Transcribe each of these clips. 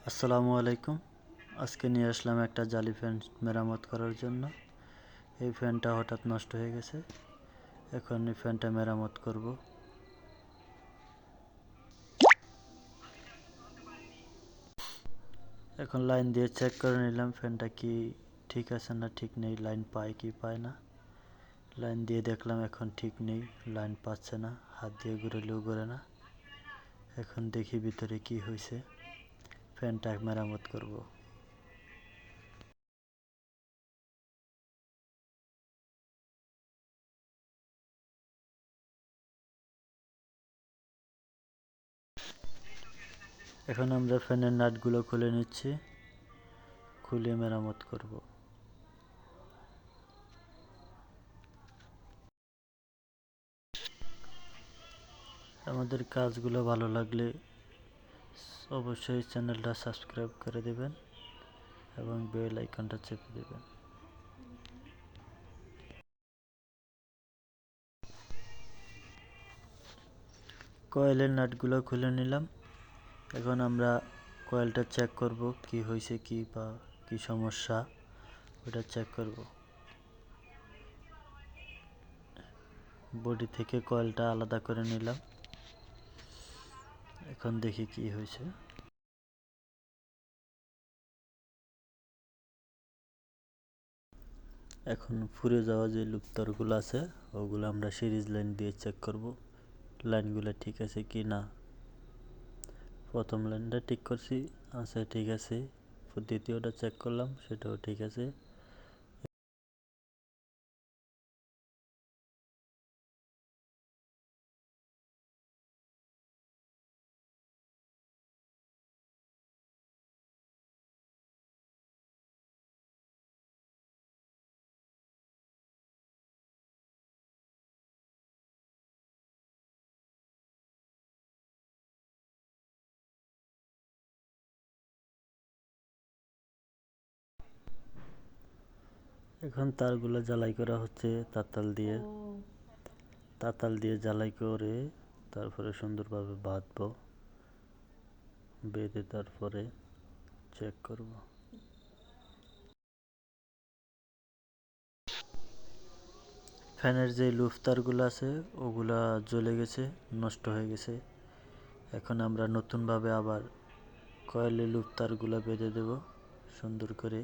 আসসালামু আলাইকুম। আজকে নিয়ে আসলাম একটা জালি ফ্যান মেরামত করার জন্য। এই ফ্যানটা হঠাৎ নষ্ট হয়ে গেছে, এখন এই ফ্যানটা মেরামত করব। এখন লাইন দিয়ে চেক করে নিলাম ফ্যানটা কি ঠিক আছে না ঠিক নেই, লাইন পায় কি পায় না। লাইন দিয়ে দেখলাম এখন ঠিক নেই, লাইন পাচ্ছে না, হাত দিয়ে ঘুরেলেও ঘুরে না। এখন দেখি ভিতরে কি হয়েছে, ফ্যানটা মেরামত করব। এখন আমরা ফ্যানের নাটগুলো খুলে নিচ্ছি, খুলে মেরামত করব। আমাদের কাজগুলো ভালো লাগলে অবশ্যই চ্যানেলটা সাবস্ক্রাইব করে দেবেন এবং বেল আইকনটা চেপে দেবেন। কয়েলের নাটগুলো খুলে নিলাম। এখন আমরা কয়েলটা চেক করব কি হয়েছে, কি বা কি সমস্যা ওটা চেক করব। বডি থেকে কয়েলটা আলাদা করে নিলাম, এখন দেখি কি হয়েছে। এখন ফুরে যাওয়া যে লুপ তারগুলো আছে ওগুলো আমরা সিরিজ লাইন দিয়ে চেক করব, লাইনগুলো ঠিক আছে কি না। প্রথম লাইনটা ঠিক করছি, আচ্ছা ঠিক আছে। দ্বিতীয়টা চেক করলাম, সেটাও ঠিক আছে। এখন তারগুলো জ্বালাই করা হচ্ছে তাতাল দিয়ে জ্বালাই করে তারপরে সুন্দরভাবে বাঁধবো, বেঁধে তারপরে চেক করব। ফ্যানের যে লুফ তারগুলো আছে ওগুলা জ্বলে গেছে, নষ্ট হয়ে গেছে। এখন আমরা নতুনভাবে আবার কয়েলে লুফ তারগুলো বেঁধে দেব সুন্দর করে।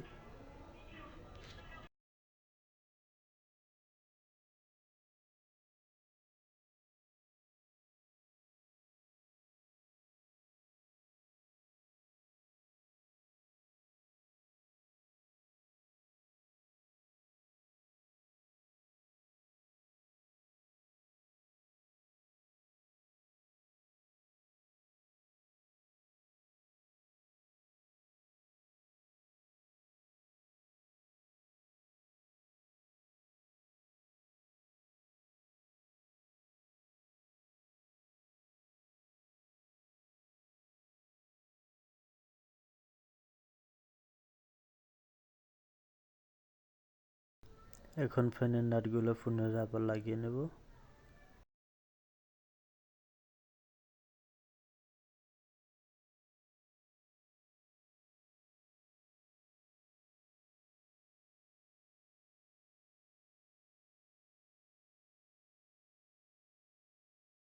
এখন ফ্যানের নাটগুলো পুনরায় আবার লাগিয়ে নেব।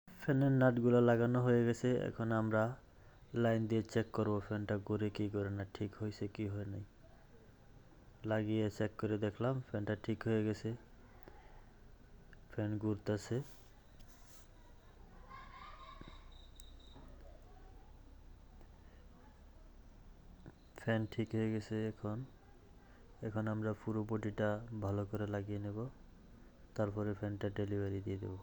ফ্যানের নাটগুলো লাগানো হয়ে গেছে, এখন আমরা লাইন দিয়ে চেক করব ফ্যানটা ঘুরে কি করে না, ঠিক হয়েছে কি হয় নাই। লাগিয়ে চেক করে দেখলাম ফ্যানটা ঠিক হয়ে গেছে, ফ্যান ঘুরতেছে। ফ্যান ঠিক হয়ে গেছে। এখন এখন আমরা পুরো বডিটা ভালো করে লাগিয়ে নেব, তারপরে ফ্যানটা ডেলিভারি দিয়ে দেব।